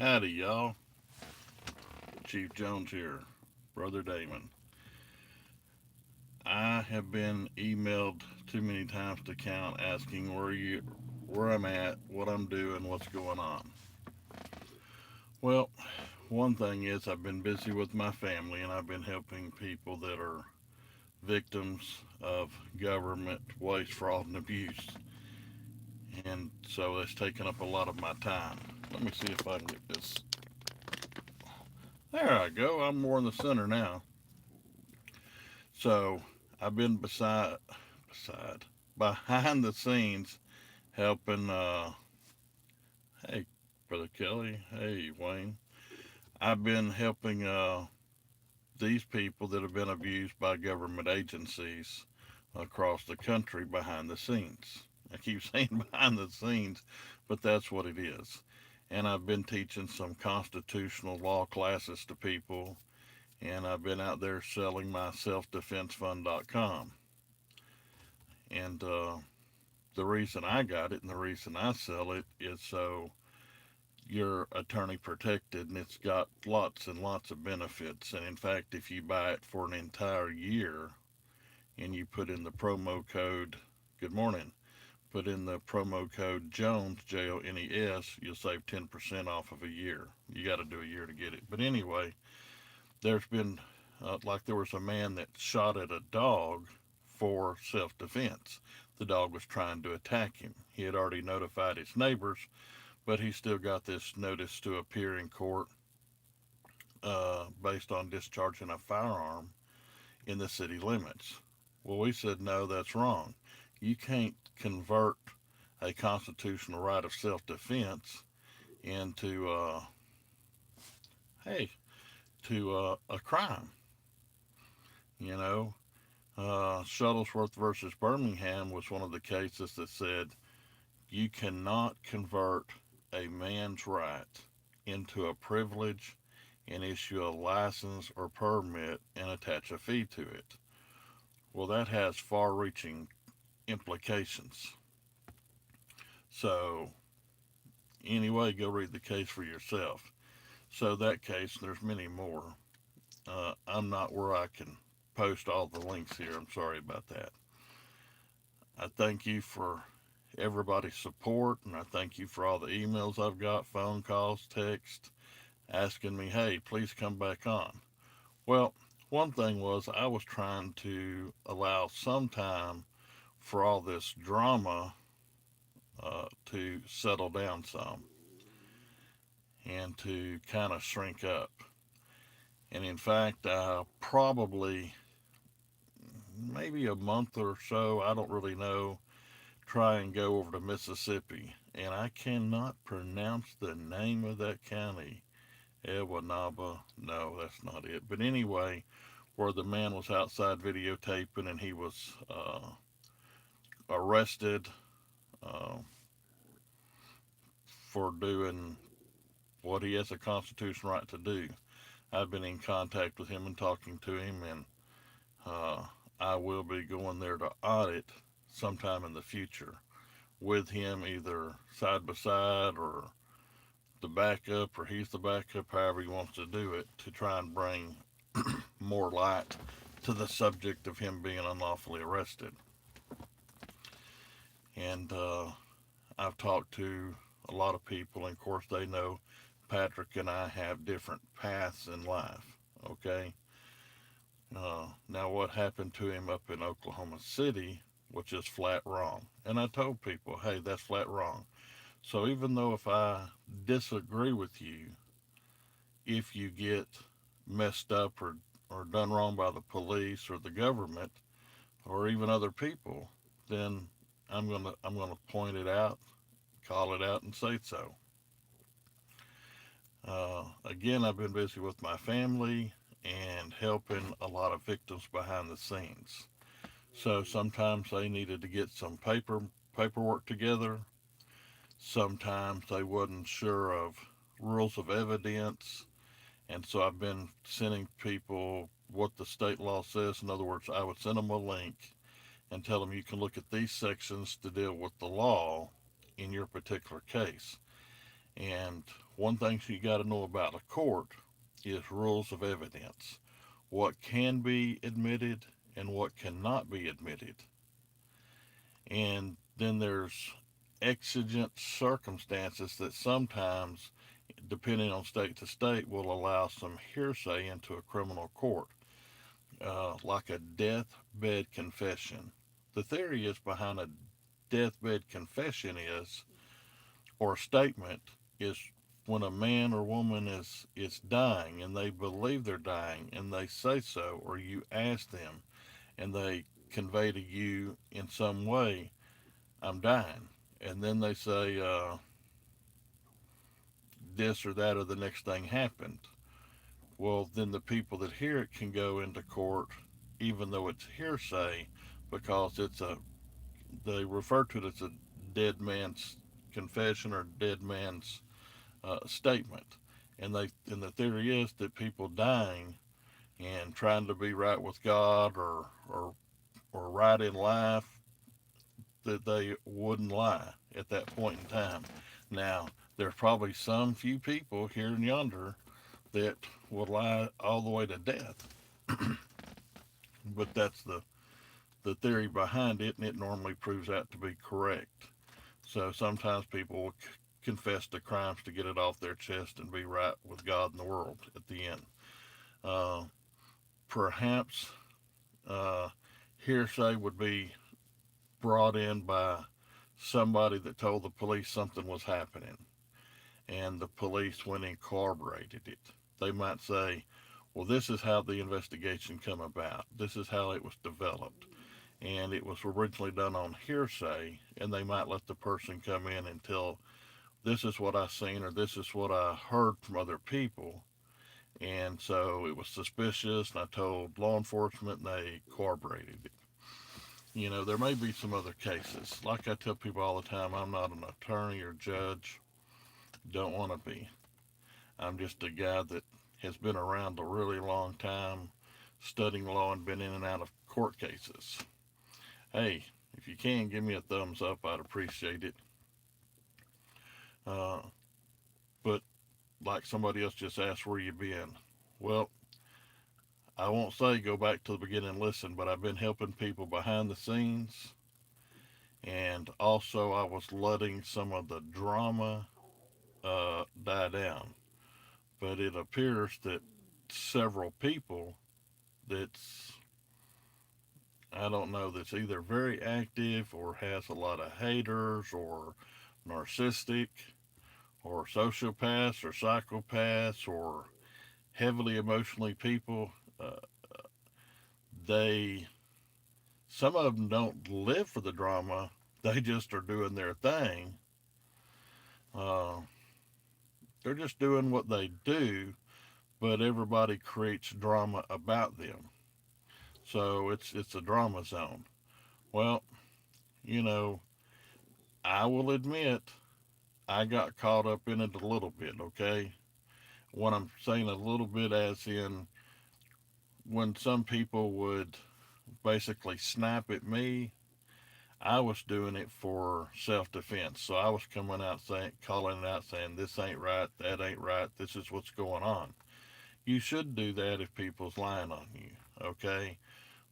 Howdy, y'all. Chief Jones here, Brother Damon. I have been emailed too many times to count, asking where I'm at, what I'm doing, what's going on. Well, one thing is I've been busy with my family, and I've been helping people that are victims of government waste, fraud, and abuse, and so that's taken up a lot of my time. Let me see if I can get this. There I go. I'm more in the center now. So I've been beside behind the scenes helping. Hey, Brother Kelly. Hey, Wayne. I've been helping these people that have been abused by government agencies across the country behind the scenes. I keep saying behind the scenes, but that's what it is. And I've been teaching some constitutional law classes to people, and I've been out there selling my selfdefensefund.com. And the reason I got it and the reason I sell it is so you're attorney protected, and it's got lots and lots of benefits. And in fact, if you buy it for an entire year and you put in the promo code, good morning, put in the promo code Jones, Jones, you'll save 10% off of a year. You got to do a year to get it. But anyway, there's been, like, there was a man that shot at a dog for self defense. The dog was trying to attack him. He had already notified his neighbors, but he still got this notice to appear in court based on discharging a firearm in the city limits. Well, we said, no, that's wrong. You can't convert a constitutional right of self defense into, hey, to a crime. You know, Shuttlesworth versus Birmingham was one of the cases that said you cannot convert a man's right into a privilege and issue a license or permit and attach a fee to it. Well, that has far reaching implications. So, anyway, go read the case for yourself. So, that case, there's many more. I'm not where I can post all the links here. I'm sorry about that. I thank you for everybody's support, and I thank you for all the emails I've got, phone calls, text, asking me, hey, please come back on. Well, one thing was I was trying to allow some time for all this drama to settle down some and to kind of shrink up. And in fact, probably maybe a month or so, I don't really know, try and go over to Mississippi. And I cannot pronounce the name of that county. Ewanaba. No, that's not it. But anyway, where the man was outside videotaping and he was arrested uh, for doing what he has a constitutional right to do. I've been in contact with him and talking to him, and uh, I will be going there to audit sometime in the future with him, either side by side or the backup, or he's the backup, however he wants to do it, to try and bring more light to the subject of him being unlawfully arrested. And I've talked to a lot of people, and of course, they know Patrick and I have different paths in life. Okay. Now, what happened to him up in Oklahoma City was just flat wrong. And I told people, hey, that's flat wrong. So even though if I disagree with you, if you get messed up or done wrong by the police or the government or even other people, then I'm gonna point it out, call it out, and say so. Again, I've been busy with my family and helping a lot of victims behind the scenes. So sometimes they needed to get some paperwork together. Sometimes they wasn't sure of rules of evidence, and so I've been sending people what the state law says. In other words, I would send them a link and tell them you can look at these sections to deal with the law in your particular case. And one thing you got to know about a court is rules of evidence. What can be admitted and what cannot be admitted. And then there's exigent circumstances that sometimes, depending on state to state, will allow some hearsay into a criminal court, like a deathbed confession. The theory is behind a deathbed confession is, or statement, is when a man or woman is dying and they believe they're dying and they say so, or you ask them and they convey to you in some way, I'm dying. And then they say this or that or the next thing happened. Well, then the people that hear it can go into court, even though it's hearsay, because they refer to it as a dead man's confession or dead man's statement. And the theory is that people dying and trying to be right with God or right in life, that they wouldn't lie at that point in time. Now, there's probably some few people here and yonder that will lie all the way to death, but that's the theory behind it, and it normally proves out to be correct. So sometimes people will confess to crimes to get it off their chest and be right with God and the world at the end. Uh, Perhaps uh, hearsay would be brought in by somebody that told the police something was happening, and the police went and corroborated it. They might say, well, this is how the investigation came about. This is how it was developed. And it was originally done on hearsay, and they might let the person come in and tell, this is what I seen or this is what I heard from other people. And so it was suspicious, and I told law enforcement, and they corroborated it. There may be some other cases. Like I tell people all the time, I'm not an attorney or judge. Don't want to be. I'm just a guy that has been around a really long time studying law and been in and out of court cases. Hey, if you can give me a thumbs up, I'd appreciate it. Uh, but like somebody else just asked, where you been? Well, I won't say go back to the beginning and listen, but I've been helping people behind the scenes, and also I was letting some of the drama die down. But it appears that several people that's, I don't know, that's either very active or has a lot of haters or narcissistic or sociopaths or psychopaths or heavily emotionally people. Uh, they Some of them don't live for the drama. They just are doing their thing. Uh, they're just doing what they do, but everybody creates drama about them. So it's a drama zone. Well, you know, I will admit I got caught up in it a little bit. Okay, what I'm saying a little bit, as in when some people would basically snap at me, I was doing it for self defense. So I was coming out saying, calling it out, saying, this ain't right, that ain't right, this is what's going on. You should do that if people's lying on you, okay?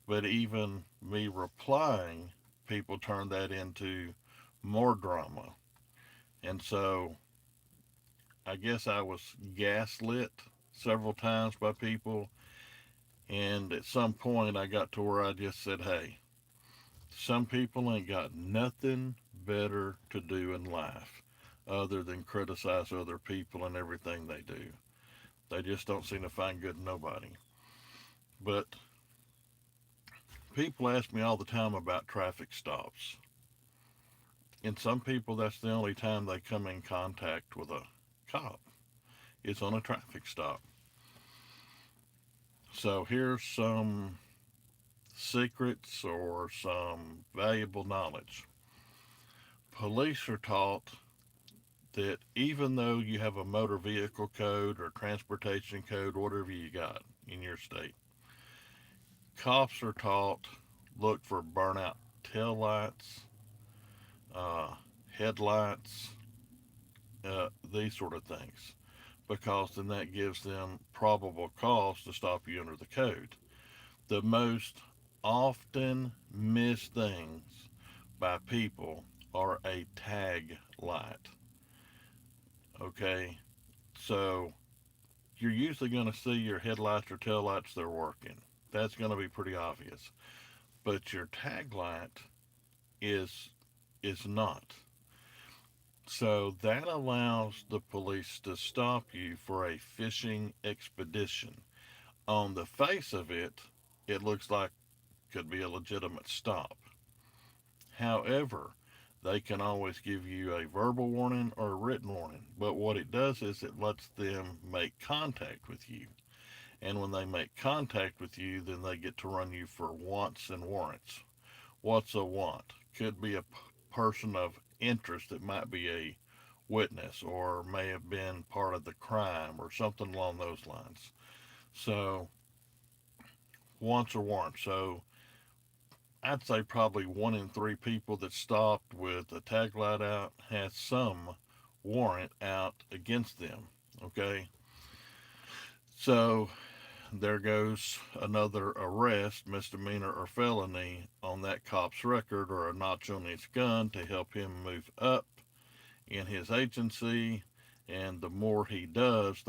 But even me replying, people turn that into more drama. And so I guess I was gaslit several times by people. And at some point, I got to where I just said, hey, some people ain't got nothing better to do in life other than criticize other people and everything they do. They just don't seem to find good in nobody. But people ask me all the time about traffic stops. And some people, that's the only time they come in contact with a cop. It's on a traffic stop. So here's some secrets or some valuable knowledge. Police are taught that even though you have a motor vehicle code or transportation code, whatever you got in your state, cops are taught look for burnout tail lights, uh, headlights, these sort of things, because then that gives them probable cause to stop you under the code. The most often missed things by people are a tag light. Okay, so you're usually going to see your headlights or taillights, they're working. That's going to be pretty obvious. But your tag light is not. So that allows the police to stop you for a fishing expedition. On the face of it, it looks like could be a legitimate stop. However, they can always give you a verbal warning or a written warning. But what it does is it lets them make contact with you. And when they make contact with you, then they get to run you for wants and warrants. What's a want? Could be a person of interest that might be a witness or may have been part of the crime or something along those lines. So, wants or warrants. So, I'd say probably 1 in 3 people that stopped with a tag light out has some warrant out against them. Okay, so there goes another arrest, misdemeanor or felony on that cop's record, or a notch on his gun to help him move up in his agency. And the more he does,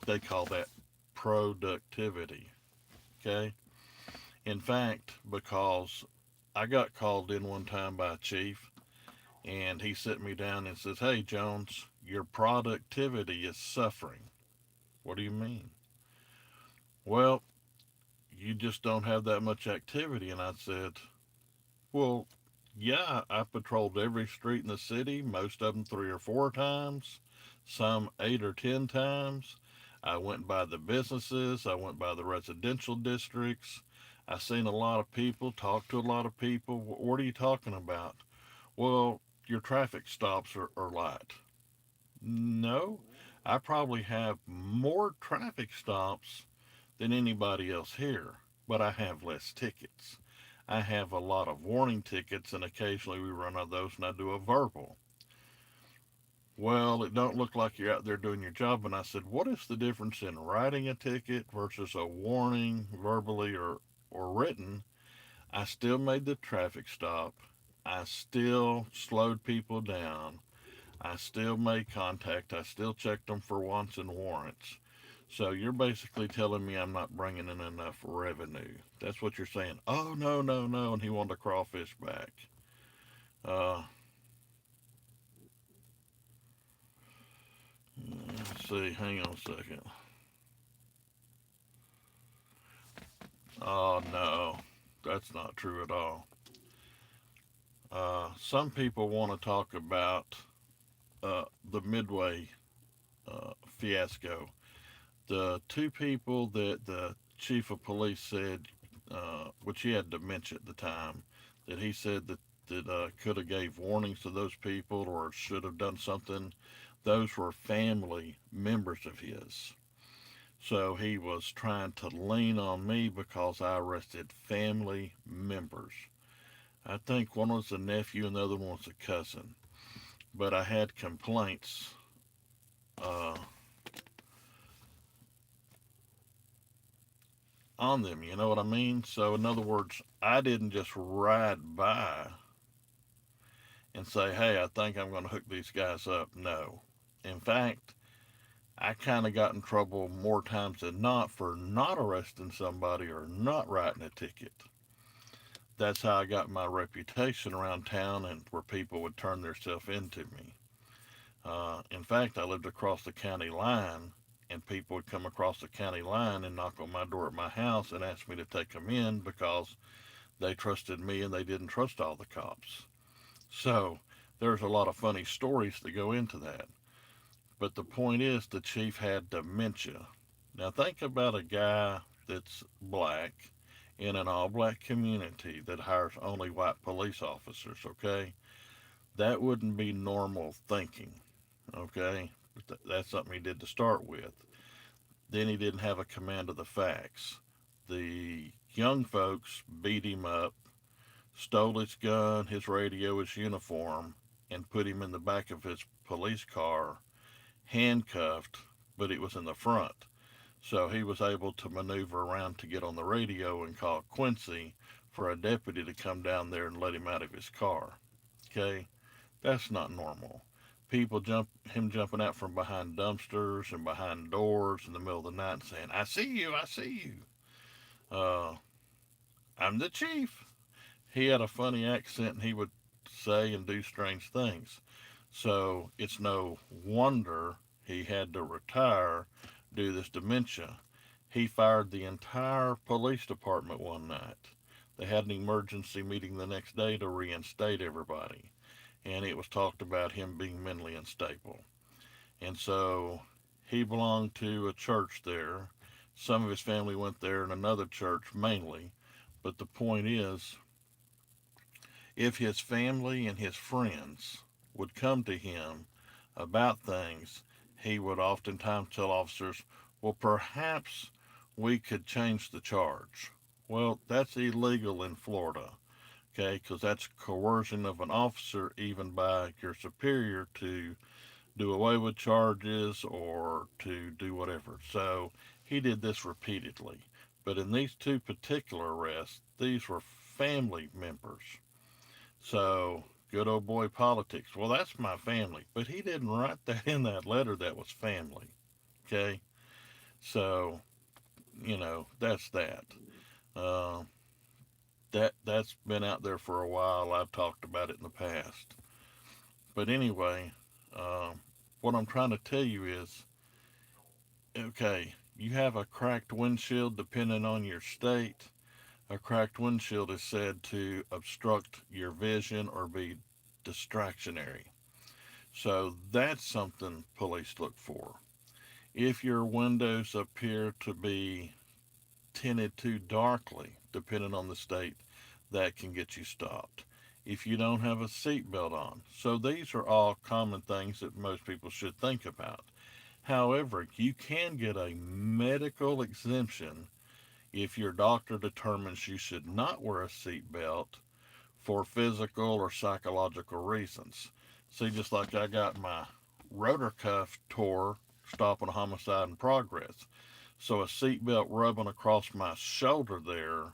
they call that productivity. Okay, in fact, because I got called in one time by a chief, and he sit me down and says, "Hey Jones, your productivity is suffering." What do you mean? Well, you just don't have that much activity. And I said, "Well, yeah, I patrolled every street in the city, most of them 3 or 4 times, some 8 or 10 times. I went by the businesses, I went by the residential districts. I seen a lot of people, talked to a lot of people. What are you talking about?" "Well, your traffic stops are light." "No, I probably have more traffic stops than anybody else here, but I have less tickets. I have a lot of warning tickets, and occasionally we run out of those, and I do a verbal." "Well, it don't look like you're out there doing your job." And I said, "What is the difference in writing a ticket versus a warning, verbally or written?" I still made the traffic stop. I still slowed people down. I still made contact. I still checked them for wants and warrants. So you're basically telling me I'm not bringing in enough revenue. That's what you're saying. "Oh, no, no, no." And he wanted to crawfish back. Uh, let's see. Hang on a second. Oh, no. That's not true at all. Some people want to talk about the Midway fiasco. The 2 people that the chief of police said, which he had dementia at the time, that he said that could have gave warnings to those people or should have done something. Those were family members of his. So he was trying to lean on me because I arrested family members. I think one was a nephew and the other one was a cousin. But I had complaints uh, on them, you know what I mean? So, in other words, I didn't just ride by and say, "Hey, I think I'm going to hook these guys up." No. In fact, I kind of got in trouble more times than not for not arresting somebody or not writing a ticket. That's how I got my reputation around town and where people would turn themselves into me. In fact, I lived across the county line, and people would come across the county line and knock on my door at my house and ask me to take them in because they trusted me and they didn't trust all the cops. So there's a lot of funny stories that go into that. But the point is, the chief had dementia. Now, think about a guy that's black in an all black community that hires only white police officers, okay? That wouldn't be normal thinking, okay? That's something he did to start with. Then he didn't have a command of the facts. The young folks beat him up, stole his gun, his radio, his uniform, and put him in the back of his police car. handcuffed, but it was in the front. So he was able to maneuver around to get on the radio and call Quincy for a deputy to come down there and let him out of his car. Okay, that's not normal. Him jumping out from behind dumpsters and behind doors in the middle of the night and saying, "I see you, I see you. Uh, I'm the chief." He had a funny accent and he would say and do strange things. So it's no wonder he had to retire due to this dementia. He fired the entire police department one night. They had an emergency meeting the next day to reinstate everybody, and it was talked about him being mentally unstable. And so he belonged to a church there. Some of his family went there in another church mainly. But the point is, if his family and his friends would come to him about things, he would oftentimes tell officers, well, perhaps we could change the charge. Well, that's illegal in Florida, okay, because that's coercion of an officer, even by your superior, to do away with charges or to do whatever. So he did this repeatedly. But in these two particular arrests, these were family members. So, good old boy politics. Well, that's my family. But he didn't write that in that letter that was family. Okay? So, that's that. Uh, that's been out there for a while. I've talked about it in the past. But anyway, uh, what I'm trying to tell you is okay, you have a cracked windshield, depending on your state. A cracked windshield is said to obstruct your vision or be distractionary. So that's something police look for. If your windows appear to be tinted too darkly, depending on the state, that can get you stopped. If you don't have a seatbelt on. So these are all common things that most people should think about. However, you can get a medical exemption if your doctor determines you should not wear a seatbelt for physical or psychological reasons. See, just like I got my rotor cuff tore stopping a homicide in progress. So a seatbelt rubbing across my shoulder there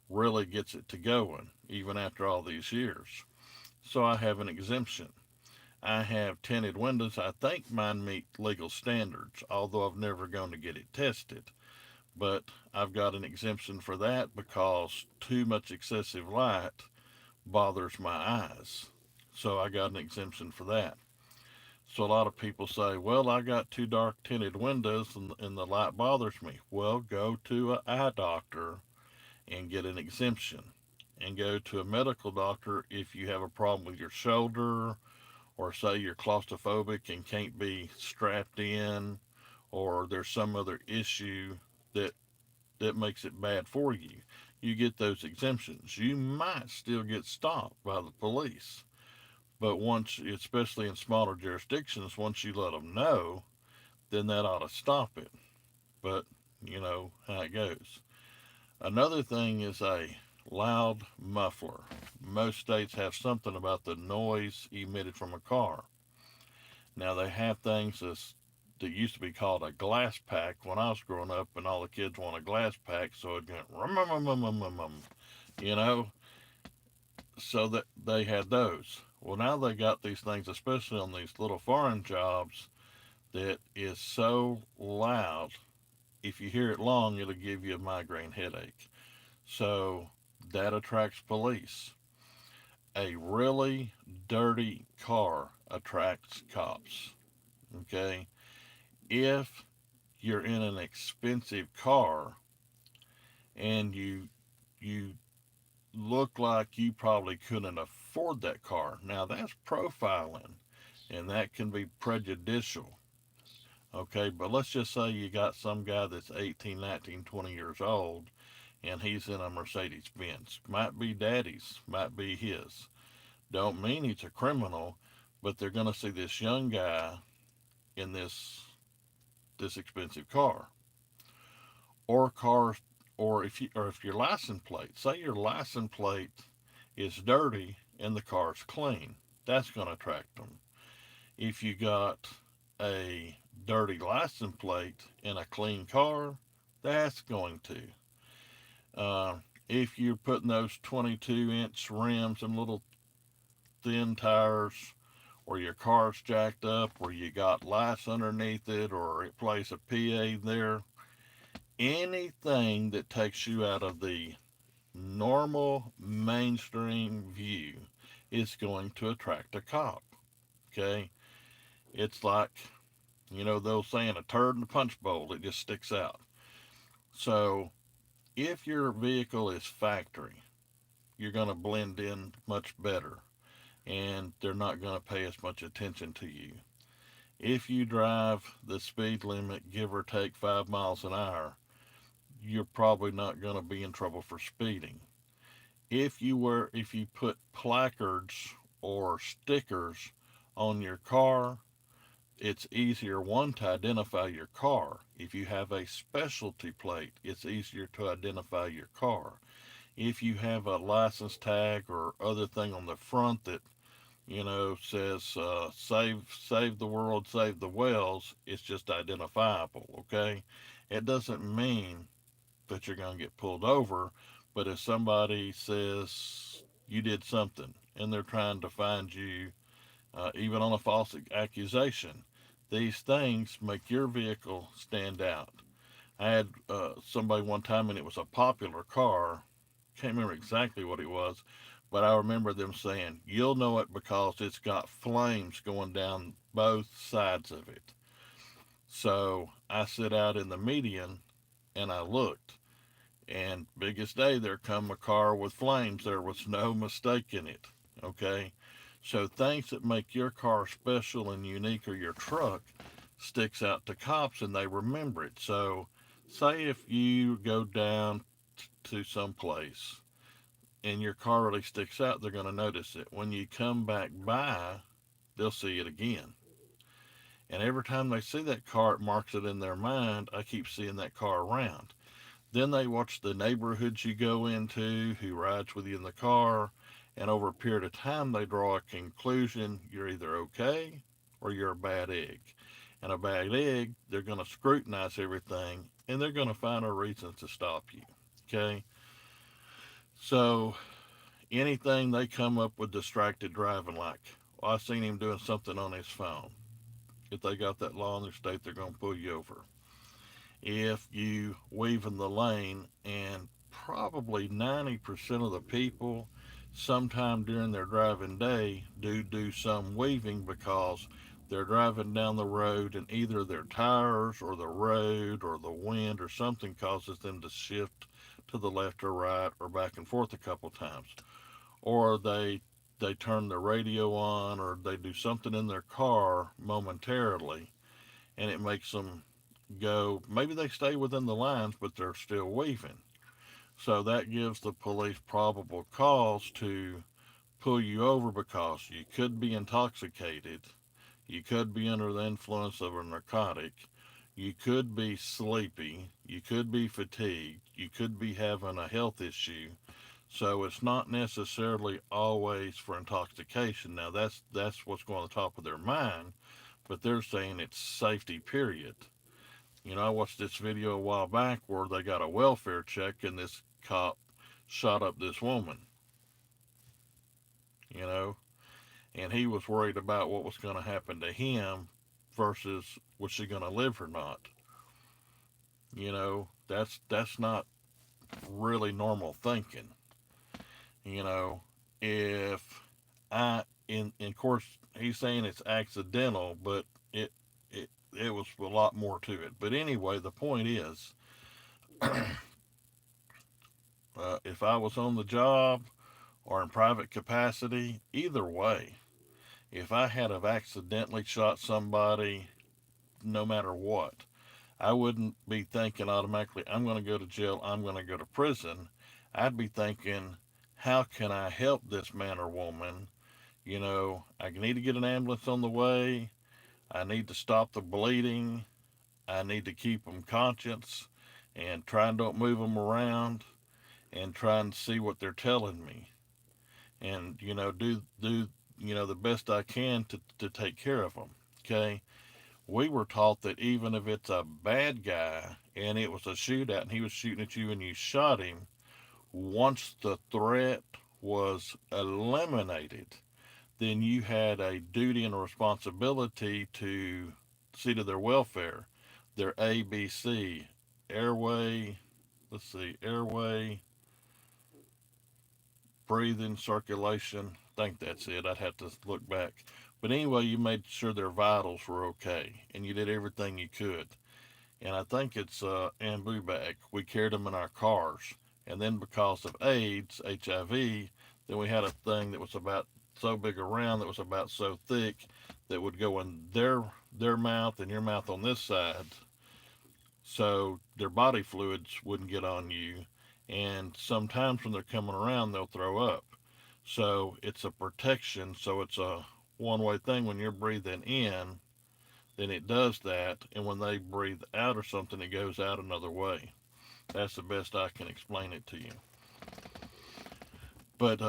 really gets it to going, even after all these years. So I have an exemption. I have tinted windows. I think mine meet legal standards, although I've never gone to get it tested. But I've got an exemption for that because too much excessive light bothers my eyes. So I got an exemption for that. So a lot of people say, well, I got two dark tinted windows and the light bothers me. Well, go to an eye doctor and get an exemption. And go to a medical doctor if you have a problem with your shoulder, or say you're claustrophobic and can't be strapped in, or there's some other issue that makes it bad for you. You get those exemptions. You might still get stopped by the police, but once, especially in smaller jurisdictions, once you let them know, then that ought to stop it. But you know how it goes. Another thing is a loud muffler. Most states have something about the noise emitted from a car. Now they have things that used to be called a glass pack when I was growing up, and all the kids want a glass pack, so it went rum rum rum rum rum rum, you know. So that they had those. Well, now they got these things, especially on these little foreign jobs, that is so loud. If you hear it long, it'll give you a migraine headache. So that attracts police. A really dirty car attracts cops. Okay? If you're in an expensive car and you look like you probably couldn't afford that car. Now that's profiling and that can be prejudicial. Okay, but let's just say you got some guy that's 18, 19, 20 years old and he's in a Mercedes Benz. Might be daddy's, might be his. Don't mean he's a criminal, but they're going to see this young guy in this expensive car. Or cars, or if your license plate, say your license plate is dirty and the car's clean, that's going to attract them. If you got a dirty license plate in a clean car, that's going to. Uh, if you're putting those 22-inch rims and little thin tires, or your car's jacked up, or you got lights underneath it, or it plays a PA there, anything that takes you out of the normal mainstream view is going to attract a cop. Okay? It's like, they'll saying a turd in a punch bowl, it just sticks out. So if your vehicle is factory, you're going to blend in much better and they're not going to pay as much attention to you. If you drive the speed limit, give or take 5 miles an hour, you're probably not going to be in trouble for speeding. If you put placards or stickers on your car, it's easier, one, to identify your car. If you have a specialty plate, it's easier to identify your car. If you have a license tag or other thing on the front that says save the world, save the whales, it's just identifiable. Okay, it doesn't mean that you're going to get pulled over, but if somebody says you did something and they're trying to find you, even on a false accusation, these things make your vehicle stand out. I had somebody one time, and it was a popular car. Can't remember exactly what it was, but I remember them saying, "You'll know it because it's got flames going down both sides of it." So I sit out in the median and I looked, and biggest day, there come a car with flames. There was no mistaking it. Okay, so things that make your car special and unique, or your truck, sticks out to cops and they remember it. So say if you go down to some place and your car really sticks out, they're going to notice it. When you come back by, they'll see it again. And every time they see that car, it marks it in their mind. I keep seeing that car around. Then they watch the neighborhoods you go into, who rides with you in the car, and over a period of time, they draw a conclusion: you're either okay or you're a bad egg. And a bad egg, they're going to scrutinize everything and they're going to find a reason to stop you. Okay? So anything they come up with distracted driving, like, well, I seen him doing something on his phone. If they got that law in their state, they're going to pull you over. If you weave in the lane, and probably 90% of the people sometime during their driving day do some weaving, because they're driving down the road and either their tires or the road or the wind or something causes them to shift to the left or right or back and forth a couple times, or they turn the radio on, or they do something in their car momentarily, and it makes them go, maybe they stay within the lines, but they're still weaving. So that gives the police probable cause to pull you over, because you could be intoxicated, you could be under the influence of a narcotic, you could be sleepy, you could be fatigued, you could be having a health issue. So it's not necessarily always for intoxication. Now that's what's going on the top of their mind, but they're saying it's safety, period. I watched this video a while back where they got a welfare check and this cop shot up this woman, you know, and he was worried about what was going to happen to him versus was she going to live or not. That's not really normal thinking. You know, if in of course he's saying it's accidental, but it it was a lot more to it. But anyway, the point is, if I was on the job or in private capacity, either way, if I had have accidentally shot somebody, no matter what, I wouldn't be thinking automatically, I'm going to go to jail, I'm going to go to prison. I'd be thinking, how can I help this man or woman? I need to get an ambulance on the way. I need to stop the bleeding. I need to keep them conscious and try and don't move them around, and try and see what they're telling me, and do the best I can to take care of them. Okay, we were taught that even if it's a bad guy and it was a shootout and he was shooting at you and you shot him, once the threat was eliminated, then you had a duty and a responsibility to see to their welfare, their ABC, airway, let's see, airway, breathing, circulation. I think that's it. I'd have to look back. But anyway, you made sure their vitals were okay and you did everything you could. And I think it's ambu bag. We carried them in our cars. And then because of AIDS, HIV, then we had a thing that was about so big around that was about so thick that would go in their mouth and your mouth on this side, so their body fluids wouldn't get on you. And sometimes when they're coming around, they'll throw up. So it's a protection. So it's a one way thing. When you're breathing in, then it does that. And when they breathe out or something, it goes out another way. That's the best I can explain it to you. But,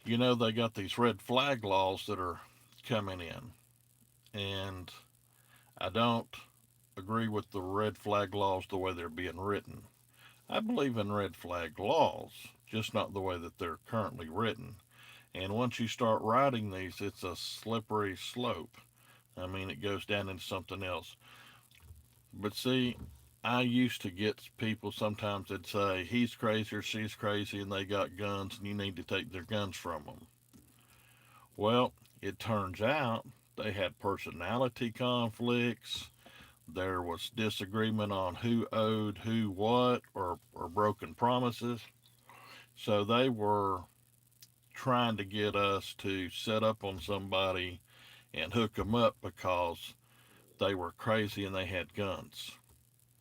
they got these red flag laws that are coming in. And I don't agree with the red flag laws the way they're being written. I believe in red flag laws, just not the way that they're currently written. And once you start writing these, it's a slippery slope. I mean, it goes down into something else. But see, I used to get people sometimes that say, he's crazy or she's crazy and they got guns and you need to take their guns from them. Well, it turns out they had personality conflicts. There was disagreement on who owed who what, or broken promises. So they were trying to get us to set up on somebody and hook them up because they were crazy and they had guns.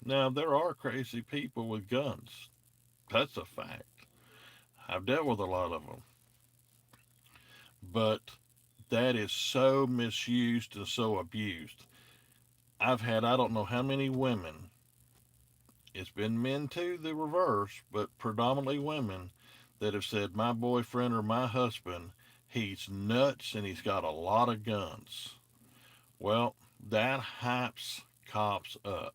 Now, there are crazy people with guns. That's a fact. I've dealt with a lot of them. But that is so misused and so abused. I've had, I don't know how many women, it's been men too, the reverse, but predominantly women, that have said, my boyfriend or my husband, he's nuts and he's got a lot of guns. Well, that hypes cops up.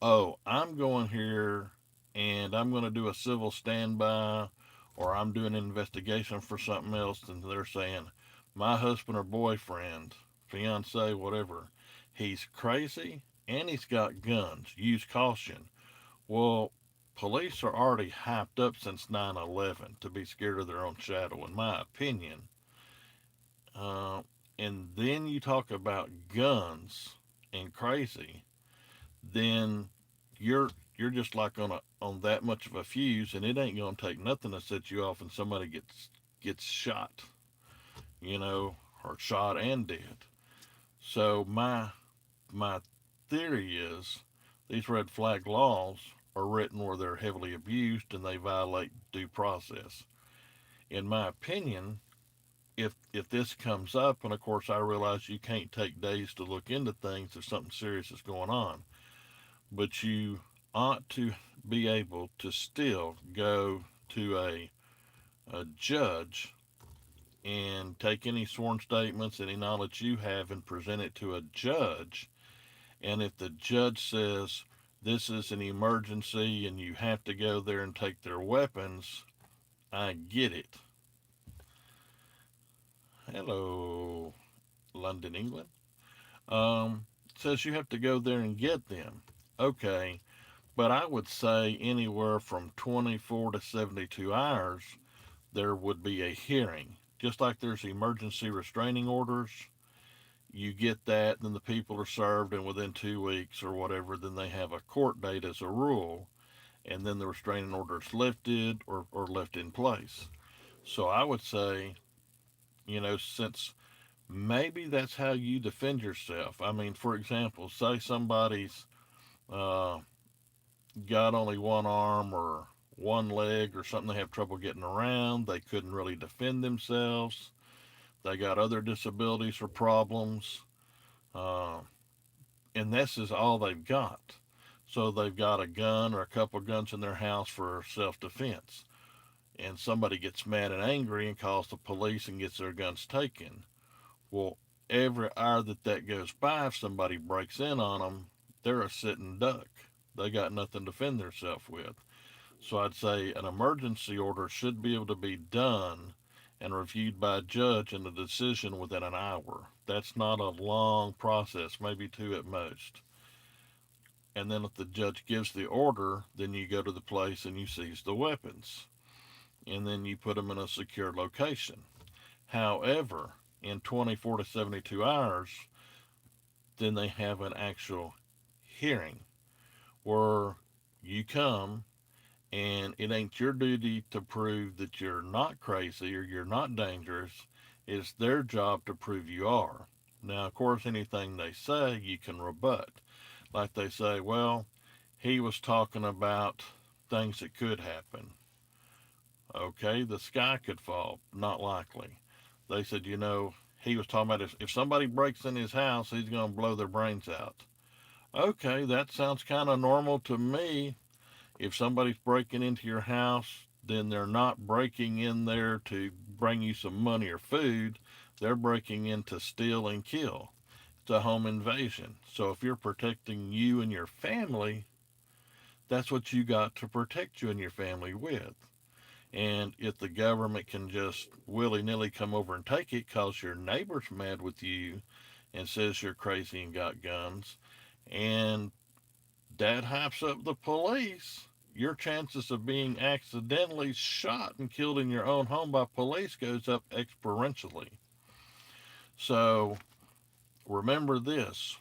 Oh, I'm going here and I'm going to do a civil standby, or I'm doing an investigation for something else, and they're saying, my husband or boyfriend, fiance, whatever, he's crazy and he's got guns. Use caution. Well, police are already hyped up since 9/11 to be scared of their own shadow, in my opinion. Uh, and then you talk about guns and crazy, then you're just like on that much of a fuse, and it ain't gonna take nothing to set you off, and somebody gets shot, you know, or shot and dead. So my theory is these red flag laws are written where they're heavily abused and they violate due process. In my opinion, if this comes up, and of course I realize you can't take days to look into things if something serious is going on, but you ought to be able to still go to a judge and take any sworn statements, any knowledge you have, and present it to a judge. And if the judge says this is an emergency and you have to go there and take their weapons, I get it. Hello, London, England. Says you have to go there and get them. Okay, but I would say anywhere from 24 to 72 hours, there would be a hearing. Just like there's emergency restraining orders, you get that, then the people are served, and within 2 weeks or whatever, then they have a court date as a rule, and then the restraining order is lifted or left in place. So I would say, since maybe that's how you defend yourself. I mean, for example, say somebody's uh, got only one arm or one leg or something, they have trouble getting around, they couldn't really defend themselves, they got other disabilities or problems, uh, and this is all they've got. So they've got a gun or a couple of guns in their house for self defense. And somebody gets mad and angry and calls the police and gets their guns taken. Well, every hour that goes by, if somebody breaks in on them, they're a sitting duck. They got nothing to defend themselves with. So I'd say an emergency order should be able to be done and reviewed by a judge and a decision within an hour. That's not a long process, maybe two at most. And then if the judge gives the order, then you go to the place and you seize the weapons. And then you put them in a secure location. However, in 24 to 72 hours, then they have an actual hearing where you come, and it ain't your duty to prove that you're not crazy or you're not dangerous. It's their job to prove you are. Now, of course, anything they say you can rebut. Like they say, well, he was talking about things that could happen. Okay, the sky could fall. Not likely. They said, he was talking about if somebody breaks in his house, he's going to blow their brains out. Okay, that sounds kind of normal to me. If somebody's breaking into your house, then they're not breaking in there to bring you some money or food. They're breaking in to steal and kill. It's a home invasion. So if you're protecting you and your family, that's what you got to protect you and your family with. And if the government can just willy nilly come over and take it because your neighbor's mad with you and says you're crazy and got guns, and that hypes up the police, your chances of being accidentally shot and killed in your own home by police goes up exponentially. So remember this,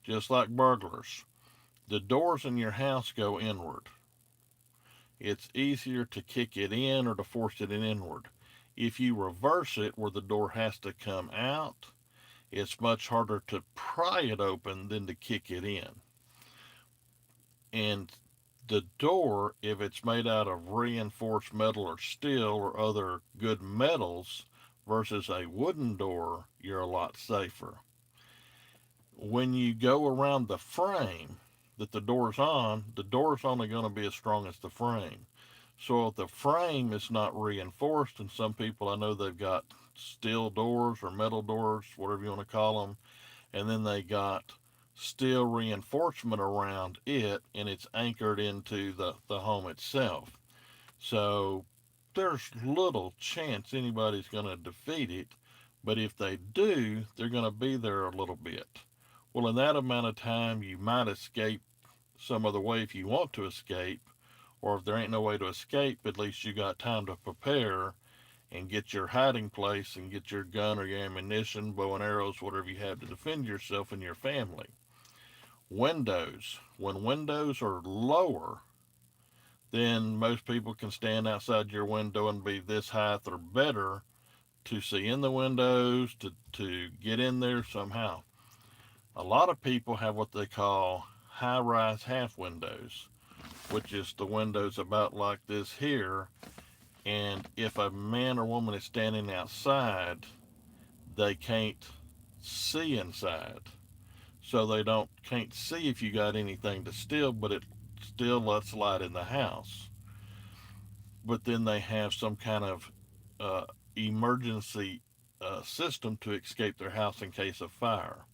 just like burglars, the doors in your house go inward. It's easier to kick it in or to force it in inward. If you reverse it where the door has to come out, it's much harder to pry it open than to kick it in. And the door, if it's made out of reinforced metal or steel or other good metals versus a wooden door, you're a lot safer. When you go around the frame that the door's only going to be as strong as the frame. So if the frame is not reinforced, and some people I know they've got steel doors or metal doors, whatever you want to call them, and then they got steel reinforcement around it, and it's anchored into the home itself. So there's little chance anybody's going to defeat it, but if they do, they're going to be there a little bit. Well, in that amount of time, you might escape some other way if you want to escape, or if there ain't no way to escape, at least you got time to prepare and get your hiding place and get your gun or your ammunition, bow and arrows, whatever you have to defend yourself and your family. Windows. When windows are lower, then most people can stand outside your window and be this height or better to see in the windows, to get in there somehow. A lot of people have what they call high rise half windows, which is the windows about like this here. And if a man or woman is standing outside, they can't see inside. So they don't can't see if you got anything to steal, but it still lets light in the house. But then they have some kind of uh, emergency system to escape their house in case of fire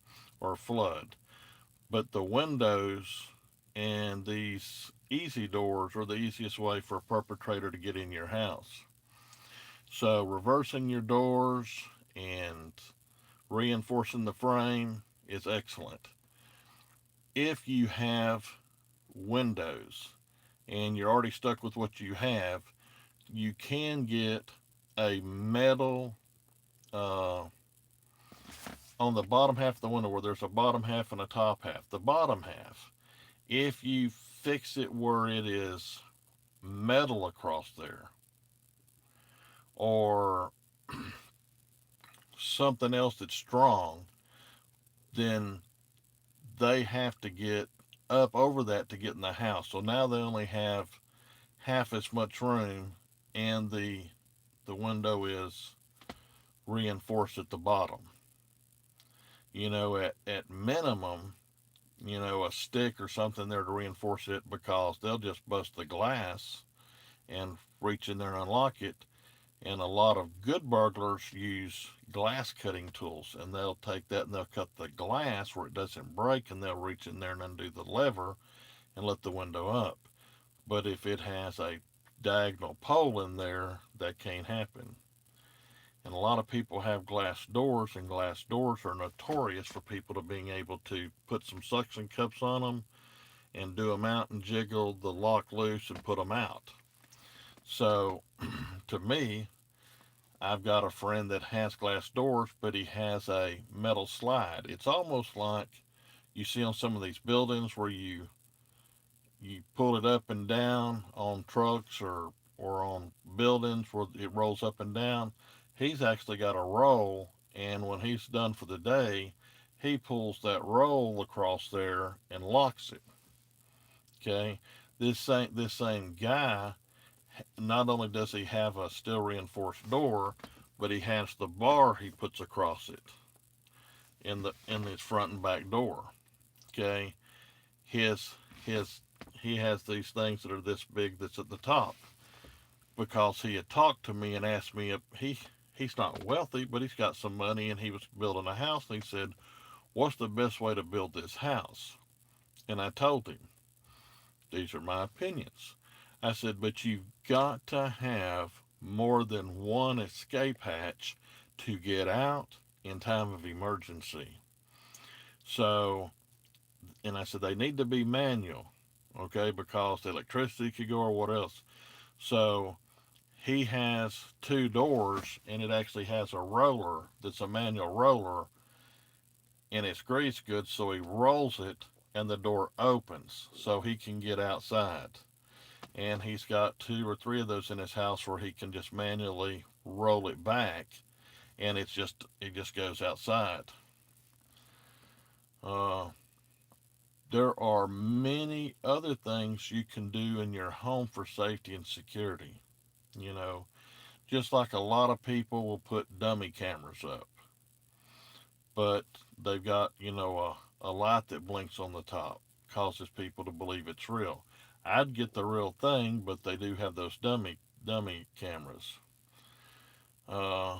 or flood. But the windows and these easy doors are the easiest way for a perpetrator to get in your house. So reversing your doors and reinforcing the frame is excellent. If you have windows and you're already stuck with what you have, you can get a metal uh, on the bottom half of the window where there's a bottom half and a top half. The bottom half, if you fix it where it is metal across there or something else that's strong, then they have to get up over that to get in the house. So now they only have half as much room, and the window is reinforced at the bottom. At minimum, a stick or something there to reinforce it because they'll just bust the glass and reach in there and unlock it. And a lot of good burglars use glass cutting tools, and they'll take that and they'll cut the glass where it doesn't break, and they'll reach in there and undo the lever and let the window up. But if it has a diagonal pole in there, that can't happen. And a lot of people have glass doors, and glass doors are notorious for people to being able to put some suction cups on them and do them out and jiggle the lock loose and put them out. So, to me, I've got a friend that has glass doors, but he has a metal slide. It's almost like you see on some of these buildings where you pull it up and down on trucks or on buildings where it rolls up and down. He's actually got a roll, and when he's done for the day, he pulls that roll across there and locks it. Okay, this same guy, not only does he have a steel reinforced door, but he has the bar he puts across it in his front and back door. Okay, his his he has these things that are this big that's at the top because he had talked to me and asked me if he's not wealthy, but he's got some money and he was building a house, and he said, "What's the best way to build this house?" And I told him, "These are my opinions." I said, "But you've got to have more than one escape hatch to get out in time of emergency." So, and I said, they need to be manual, okay, because the electricity could go or what else. So, he has two doors, and it actually has a roller that's a manual roller, and it's grease good, so he rolls it and the door opens so he can get outside. And he's got two or three of those in his house where he can just manually roll it back, and it just goes outside. Uh, there are many other things you can do in your home for safety and security. You know, just like a lot of people will put dummy cameras up, but they've got a light that blinks on the top, causes people to believe it's real. I'd get the real thing, but they do have those dummy cameras. Uh,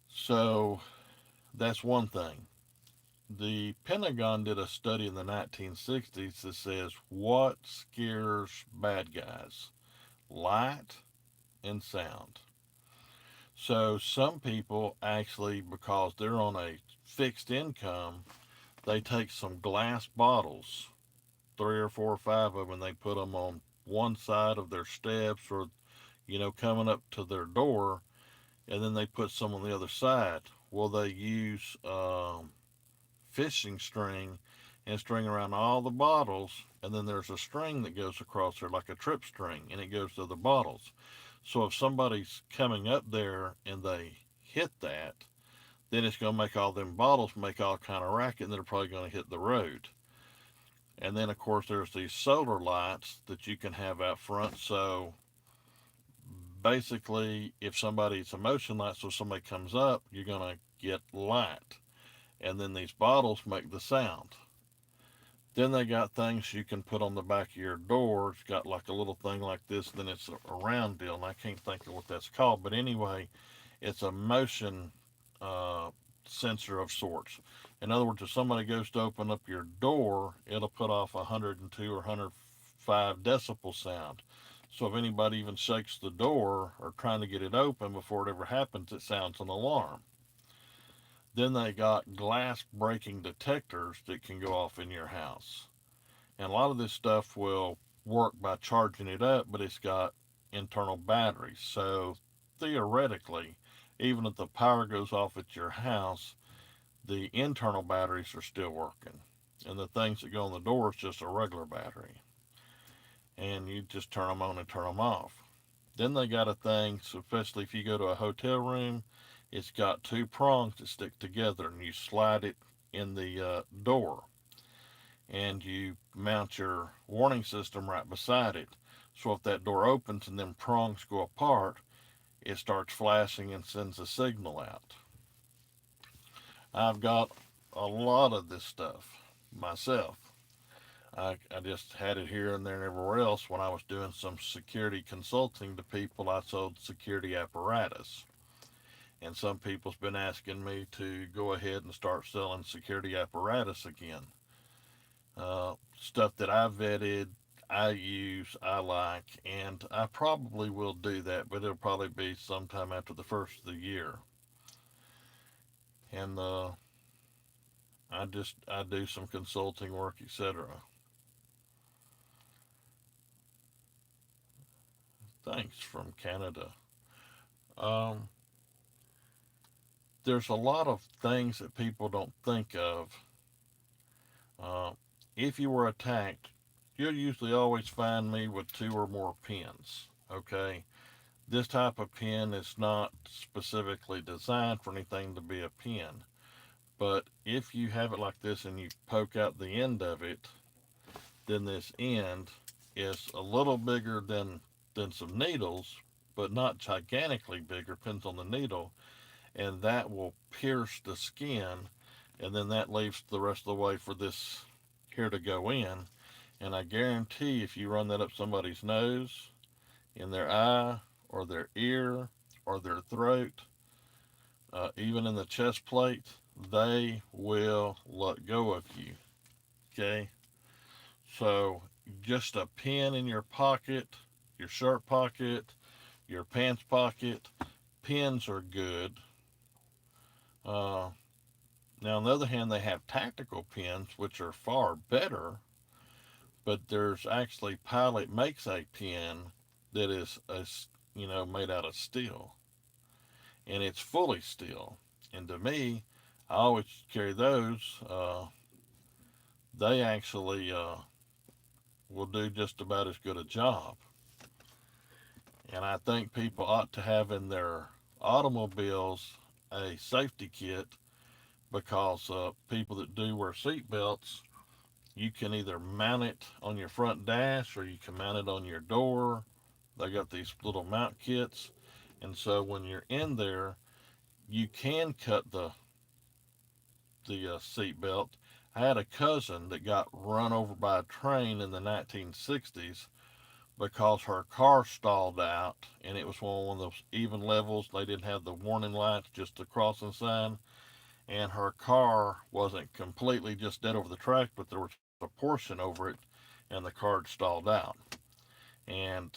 so that's one thing. The Pentagon did a study in the 1960s that says what scares bad guys? Light and sound. So some people actually, because they're on a fixed income, they take some glass bottles, three or four or five of them, and they put them on one side of their steps or, coming up to their door, and then they put some on the other side. Well, they use fishing string and string around all the bottles, and then there's a string that goes across there like a trip string, and it goes to the bottles. So if somebody's coming up there and they hit that, then it's going to make all them bottles make all kind of racket, and they're probably going to hit the road. And then of course there's these solar lights that you can have out front. So basically, if somebody's a motion light, so somebody comes up, you're going to get light. And then these bottles make the sound. Then they got things you can put on the back of your door. It's got like a little thing like this. Then it's a round deal, and I can't think of what that's called. But anyway, it's a motion uh, sensor of sorts. In other words, if somebody goes to open up your door, it'll put off 102 or 105 decibel sound. So if anybody even shakes the door or trying to get it open before it ever happens, it sounds an alarm. Then they got glass breaking detectors that can go off in your house. And a lot of this stuff will work by charging it up, but it's got internal batteries. So theoretically, even if the power goes off at your house, the internal batteries are still working. And the things that go on the door is just a regular battery. And you just turn them on and turn them off. Then they got a thing, so especially if you go to a hotel room, it's got two prongs that stick together, and you slide it in the door, and you mount your warning system right beside it. So if that door opens and them prongs go apart, it starts flashing and sends a signal out. I've got a lot of this stuff myself. I just had it here and there and everywhere else when I was doing some security consulting to people. I sold security apparatus. And some people's been asking me to go ahead and start selling security apparatus again. Stuff that I vetted, I use, I like, and I probably will do that, but it'll probably be sometime after the first of the year. And I do some consulting work, etc. Thanks from Canada. Um, there's a lot of things that people don't think of. Uh, if you were attacked, you'll usually always find me with two or more pins. Okay, this type of pin is not specifically designed for anything to be a pin, but if you have it like this and you poke out the end of it, then this end is a little bigger than some needles, but not gigantically bigger. Depends on the needle, and that will pierce the skin, and then that leaves the rest of the way for this here to go in. And I guarantee if you run that up somebody's nose, in their eye, or their ear, or their throat, even in the chest plate, they will let go of you. Okay? So, just a pin in your pocket, your shirt pocket, your pants pocket, pins are good. Uh, Now, on the other hand, they have tactical pins, which are far better, but there's actually Pilot makes a pin that is made out of steel, and it's fully steel. And to me, I always carry those. They actually will do just about as good a job. And I think people ought to have in their automobiles a safety kit because people that do wear seat belts, you can either mount it on your front dash or you can mount it on your door. They got these little mount kits. And so when you're in there, you can cut the seat belt. I had a cousin that got run over by a train in the 1960s because her car stalled out, and it was one of those even levels. They didn't have the warning lights, just the crossing sign, and her car wasn't completely just dead over the track, but there was a portion over it, and the car had stalled out. And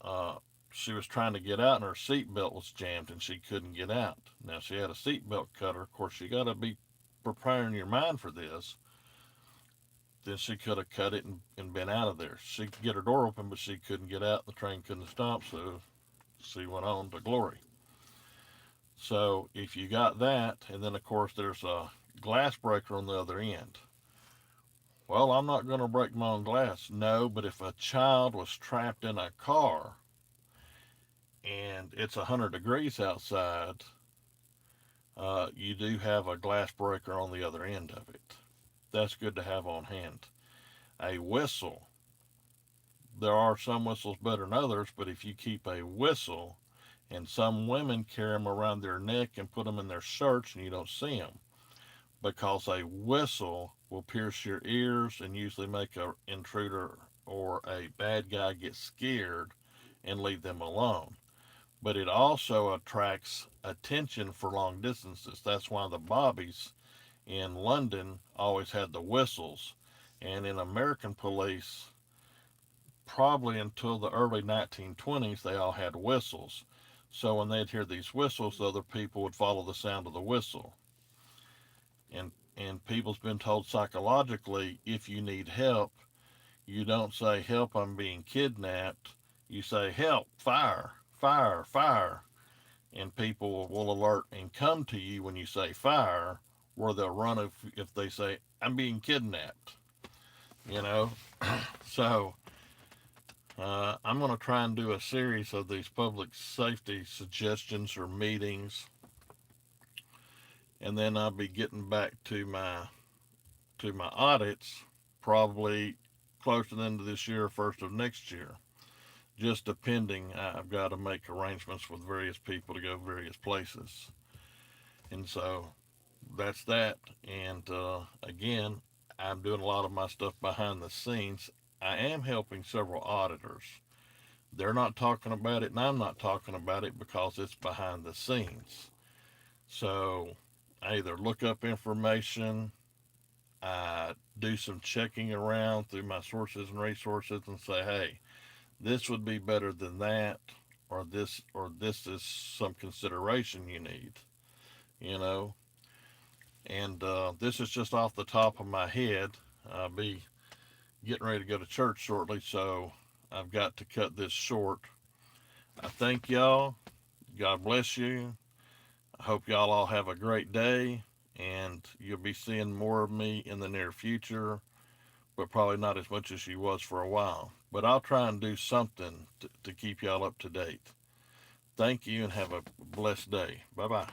uh, she was trying to get out, and her seat belt was jammed, and she couldn't get out. Now she had a seat belt cutter. Of course, you got to be preparing your mind for this. Then she could have cut it and been out of there. She could get her door open, but she couldn't get out. The train couldn't stop, so she went on to glory. So if you got that, and then of course there's a glass breaker on the other end. Well, I'm not going to break my own glass. No, but if a child was trapped in a car and it's 100 degrees outside, you do have a glass breaker on the other end of it. That's good to have on hand. A whistle. There are some whistles better than others, but if you keep a whistle, and some women carry them around their neck and put them in their shirts and you don't see them because a whistle will pierce your ears and usually make an intruder or a bad guy get scared and leave them alone. But it also attracts attention for long distances. That's why the bobbies in London always had the whistles. And in American police, probably until the early 1920s, they all had whistles. So when they'd hear these whistles, the other people would follow the sound of the whistle. And people's been told psychologically, if you need help, you don't say help, I'm being kidnapped. You say help, fire, fire, fire, and people will alert and come to you when you say fire, where they'll run if they say I'm being kidnapped. You know, so I'm going to try and do a series of these public safety suggestions or meetings, and then I'll be getting back to my audits probably close to the end of this year, first of next year. Just depending, I've got to make arrangements with various people to go various places, and so that's that. And again, I'm doing a lot of my stuff behind the scenes. I am helping several auditors. They're not talking about it, and I'm not talking about it because it's behind the scenes. So I either look up information, I do some checking around through my sources and resources and say, hey, this would be better than that, or this is some consideration you need, you know. And this is just off the top of my head. I'll be getting ready to go to church shortly, so I've got to cut this short. I thank y'all. God bless you. I hope y'all all have a great day, and you'll be seeing more of me in the near future, but probably not as much as you was for a while. But I'll try and do something to keep y'all up to date. Thank you and have a blessed day. Bye bye.